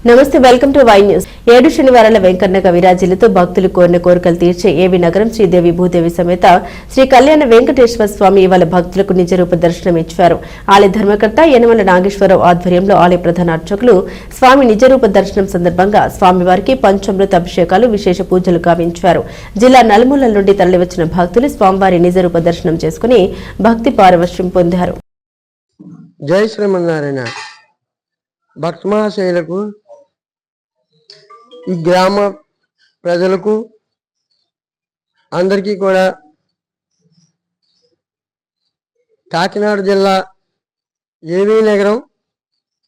నమస్తే, welcome to Y news. 7 శనివారాల వెంకన్న విరాజిల్లుతో భక్తులు కోరిన కోరికలు తీర్చే ఏవి నగరం శ్రీదేవి భూదేవి సమేత శ్రీ కళ్యాణ వెంకటేశ్వర స్వామి ఇవాళ భక్తులకు నిజరూప దర్శనం ఇచ్చారు. ఆలయ ధర్మకర్త యనమల నాగేశ్వరరావు ఆధ్వర్యంలో ఆలయ ప్రధాన అర్చకులు స్వామి నిజరూప దర్శనం సందర్భంగా స్వామివారికి పంచామృత అభిషేకాలు, విశేష పూజలు గావించారు. జిల్లా నలుమూలల నుండి తరలివచ్చిన భక్తులు స్వామివారి నిజరూప దర్శనం చేసుకుని భక్తి పారవశ్యం పొందారు. జై శ్రీమన్నారాయణ. భక్త మహాశయులకు, ఈ గ్రామ ప్రజలకు అందరికీ కూడా కాకినాడ జిల్లా ఏవీ నగరం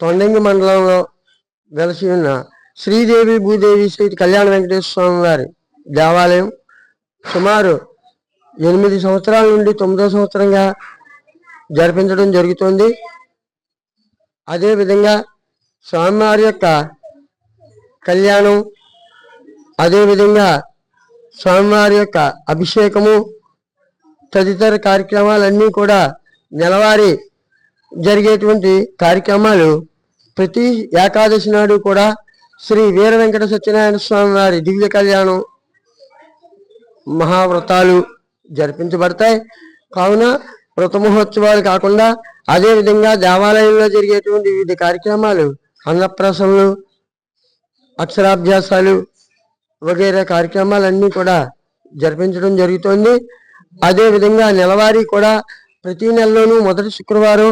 తొండంగి మండలంలో వెలసి ఉన్న శ్రీదేవి భూదేవి శ్రీ కళ్యాణ వెంకటేశ్వర స్వామి వారి దేవాలయం సుమారు 8 సంవత్సరాల నుండి 9వ సంవత్సరంగా జరిపించడం జరుగుతుంది. అదేవిధంగా స్వామివారి యొక్క కళ్యాణం, అదేవిధంగా స్వామివారి యొక్క అభిషేకము తదితర కార్యక్రమాలన్నీ కూడా నెలవారీ జరిగేటువంటి కార్యక్రమాలు ప్రతి ఏకాదశి నాడు కూడా శ్రీ వీర వెంకట సత్యనారాయణ స్వామి వారి దివ్య కళ్యాణం మహావ్రతాలు జరిపించబడతాయి. కావున వ్రత మహోత్సవాలు కాకుండా అదేవిధంగా దేవాలయంలో జరిగేటువంటి వివిధ కార్యక్రమాలు, అన్నప్రాసనలు, అక్షరాభ్యాసాలు వగైరా కార్యక్రమాలన్నీ కూడా జరిపించడం జరుగుతుంది. అదేవిధంగా నెలవారీ కూడా ప్రతి నెలలోనూ మొదటి శుక్రవారం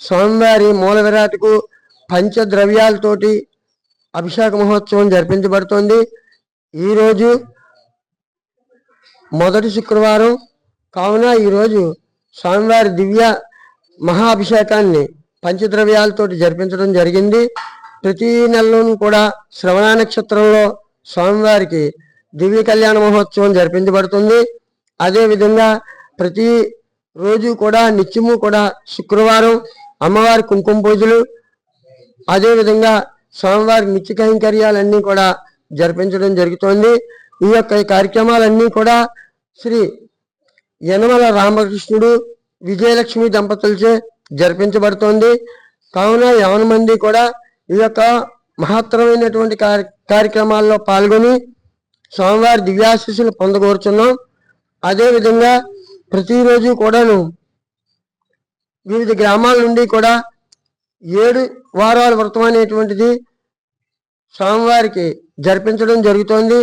స్వామివారి మూల విరాట్కు పంచద్రవ్యాలతోటి అభిషేక మహోత్సవం జరిపించబడుతోంది. ఈరోజు మొదటి శుక్రవారం కావున ఈరోజు స్వామివారి దివ్య మహాభిషేకాన్ని పంచద్రవ్యాలతోటి జరిపించడం జరిగింది. ప్రతి నెలలోనూ కూడా శ్రవణ నక్షత్రంలో స్వామివారికి దివ్య కళ్యాణ మహోత్సవం జరిపించబడుతుంది. అదేవిధంగా ప్రతి రోజు కూడా నిత్యము కూడా శుక్రవారం అమ్మవారి కుంకుమ పూజలు, అదేవిధంగా స్వామివారి నిత్య కైంకర్యాలన్నీ కూడా జరిపించడం జరుగుతోంది. ఈ యొక్క కార్యక్రమాలన్నీ కూడా శ్రీ యనమల రామకృష్ణుడు విజయలక్ష్మి దంపతులచే జరిపించబడుతోంది. కావున 50 మంది కూడా ఈ యొక్క మహత్తరమైనటువంటి కార్యక్రమాల్లో పాల్గొని స్వామివారి దివ్యాశీస్సులు పొందగోరుచున్నాం. అదేవిధంగా ప్రతిరోజు కూడాను వివిధ గ్రామాల నుండి కూడా 7 వారాల వ్రతం అనేటువంటిది స్వామివారికి జరిపించడం జరుగుతోంది.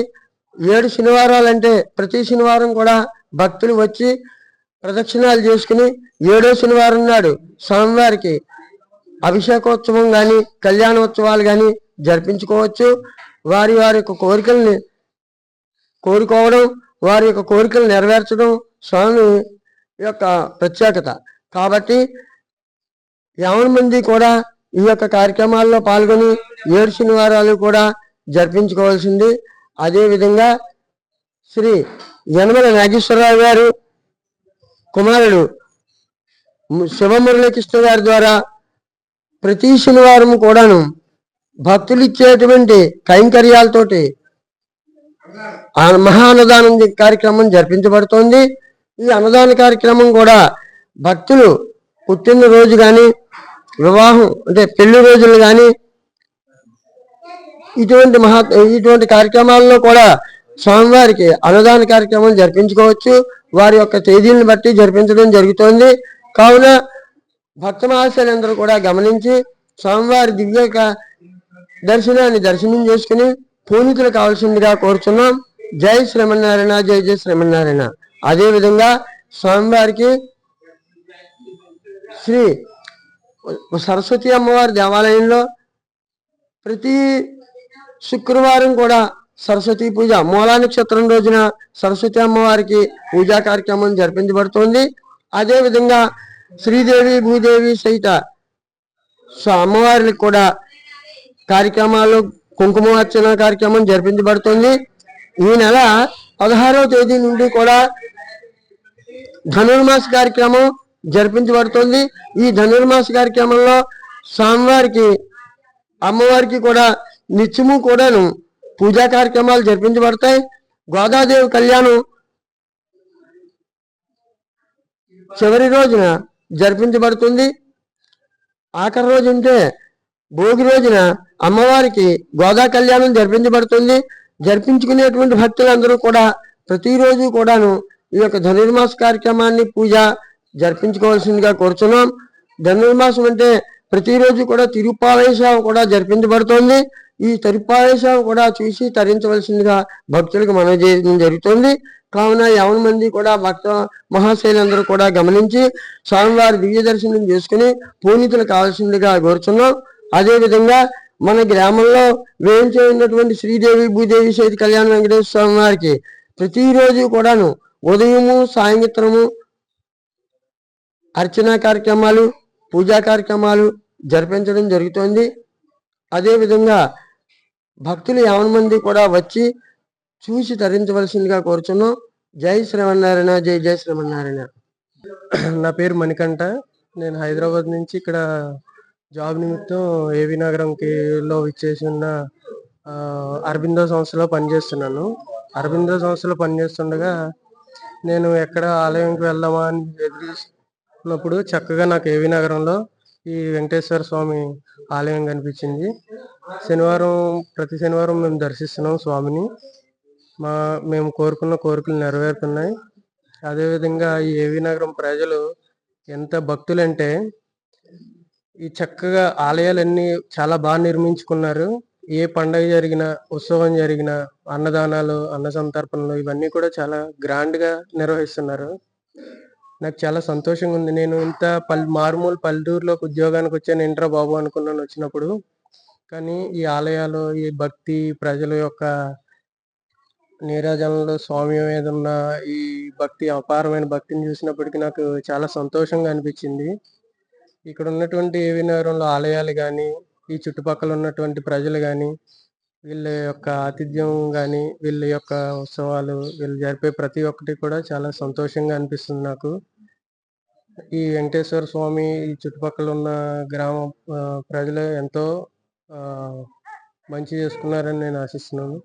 7 శనివారాలు అంటే ప్రతి శనివారం కూడా భక్తులు వచ్చి ప్రదక్షిణాలు చేసుకుని 7వ శనివారం నాడు స్వామివారికి అభిషేకోత్సవం కానీ కళ్యాణోత్సవాలు కానీ జరిపించుకోవచ్చు. వారి యొక్క కోరికల్ని కోరుకోవడం, వారి యొక్క కోరికలు నెరవేర్చడం స్వామి యొక్క ప్రత్యేకత. కాబట్టి 50 మంది కూడా ఈ యొక్క కార్యక్రమాల్లో పాల్గొని 7 శనివారాలు కూడా జరిపించుకోవాల్సింది. అదేవిధంగా శ్రీ యనమల నాగేశ్వరరావు గారు కుమారుడు శివమురళీకృష్ణ గారి ద్వారా ప్రతి శనివారం కూడాను భక్తులు ఇచ్చేటువంటి కైంకర్యాలతోటి మహా అన్నదానం కార్యక్రమం జరిపించబడుతోంది. ఈ అన్నదాన కార్యక్రమం కూడా భక్తులు పుట్టిన రోజు కానీ, వివాహం అంటే పెళ్లి రోజులు కానీ ఇటువంటి కార్యక్రమాల్లో కూడా స్వామివారికి అన్నదాన కార్యక్రమం జరిపించుకోవచ్చు. వారి యొక్క తేదీలను బట్టి జరిపించడం జరుగుతోంది. కావున భక్త మహాశయులందరూ కూడా గమనించి స్వామివారి దివ్య దర్శనం చేసుకుని పూనితులు కావాల్సిందిగా కోరుచున్నాం. జై శ్రీమన్నారాయణ, జై జై శ్రీమన్నారాయణ. అదేవిధంగా స్వామివారికి శ్రీ సరస్వతి అమ్మవారి దేవాలయంలో ప్రతి శుక్రవారం కూడా సరస్వతి పూజ, మూలా నక్షత్రం రోజున సరస్వతి అమ్మవారికి పూజా కార్యక్రమం జరిపించబడుతోంది. అదేవిధంగా శ్రీదేవి భూదేవి సహిత అమ్మవారికి కూడా కార్యక్రమాలు, కుంకుమార్చన కార్యక్రమం జరిపించబడుతుంది. ఈ నెల 16వ తేదీ నుండి కూడా ధనుర్మాస కార్యక్రమం జరిపించబడుతుంది. ఈ ధనుర్మాస కార్యక్రమంలో స్వామివారికి, అమ్మవారికి కూడా నిత్యము కూడాను పూజా కార్యక్రమాలు జరిపించబడతాయి. గోదాదేవి కళ్యాణం చివరి రోజున జరిపించబడుతుంది. ఆఖరి రోజు అంటే భోగి రోజున అమ్మవారికి గోదా కళ్యాణం జరిపించబడుతుంది. జరిపించుకునేటువంటి భక్తులందరూ కూడా ప్రతిరోజు కూడాను ఈ యొక్క ధనుర్మాస కార్యక్రమాన్ని పూజ జరిపించుకోవాల్సిందిగా కోరుచున్నాం. ధనుర్మాసం అంటే ప్రతిరోజు కూడా తిరుప్పావై సేవ కూడా జరిపించబడుతోంది. ఈ తిరుప్పావై సేవ కూడా చూసి తరించవలసిందిగా భక్తులకు మనవి చేయడం జరుగుతుంది. కావున 50 మంది కూడా భక్త మహాశైలందరూ కూడా గమనించి స్వామివారి దివ్య దర్శనం చేసుకుని పూనితులు కావాల్సిందిగా కోరుచున్నాం. అదేవిధంగా మన గ్రామంలో వేయించే ఉన్నటువంటి శ్రీదేవి భూదేవి సహిత కళ్యాణ వెంకటేశ్వర స్వామి వారికి ప్రతిరోజు కూడాను ఉదయము సాయంత్రము అర్చనా కార్యక్రమాలు పూజా కార్యక్రమాలు జరిపించడం జరుగుతోంది. అదేవిధంగా భక్తులు 50 మంది కూడా వచ్చి చూసి తరించవలసిందిగా కోరుచున్నాం. జై శ్రీమన్నారాయణ, జై జై శ్రీమన్నారాయణ. నా పేరు మణికంఠ. నేను హైదరాబాద్ నుంచి ఇక్కడ జాబ్ నిమిత్తం ఏవి నగరంలో విచ్చేసి ఉన్న అరబిందో సంస్థలో పనిచేస్తున్నాను. అరబిందో సంస్థలో పనిచేస్తుండగా నేను ఎక్కడ ఆలయంకి వెళ్దామా అని ఎదురుస్తున్నప్పుడు చక్కగా నాకు ఏవి నగరంలో ఈ వెంకటేశ్వర స్వామి ఆలయం కనిపించింది. ప్రతి శనివారం మేము దర్శిస్తున్నాం స్వామిని. మేము కోరుకున్న కోరికలు నెరవేరుతున్నాయి. అదేవిధంగా ఈ ఏవి నగరం ప్రజలు ఎంత భక్తులంటే ఈ చక్కగా ఆలయాలన్నీ చాలా బాగా నిర్మించుకున్నారు. ఏ పండగ జరిగినా, ఉత్సవం జరిగినా, అన్నదానాలు, అన్న సంతర్పణలు ఇవన్నీ కూడా చాలా గ్రాండ్ గా నిర్వహిస్తున్నారు. నాకు చాలా సంతోషంగా ఉంది. నేను ఇంత మారుమూల పల్లెటూరులోకి ఉద్యోగానికి వచ్చాను ఏంట్రా బాబు అనుకున్నాను వచ్చినప్పుడు. కానీ ఈ ఆలయాలు, ఈ భక్తి, ప్రజల యొక్క నీరాజనంలో స్వామి మీద ఉన్న ఈ భక్తి, అపారమైన భక్తిని చూసినప్పటికీ నాకు చాలా సంతోషంగా అనిపించింది. ఇక్కడ ఉన్నటువంటి ఏవి నగరంలో ఆలయాలు కానీ, ఈ చుట్టుపక్కల ఉన్నటువంటి ప్రజలు కానీ, వీళ్ళ యొక్క ఆతిథ్యం కానీ, వీళ్ళ యొక్క ఉత్సవాలు, వీళ్ళు జరిపే ప్రతి ఒక్కటి కూడా చాలా సంతోషంగా అనిపిస్తుంది నాకు. ఈ వెంకటేశ్వర స్వామి ఈ చుట్టుపక్కల ఉన్న గ్రామ ప్రజలు ఎంతో మంచి చేసుకున్నారని నేను ఆశిస్తున్నాను.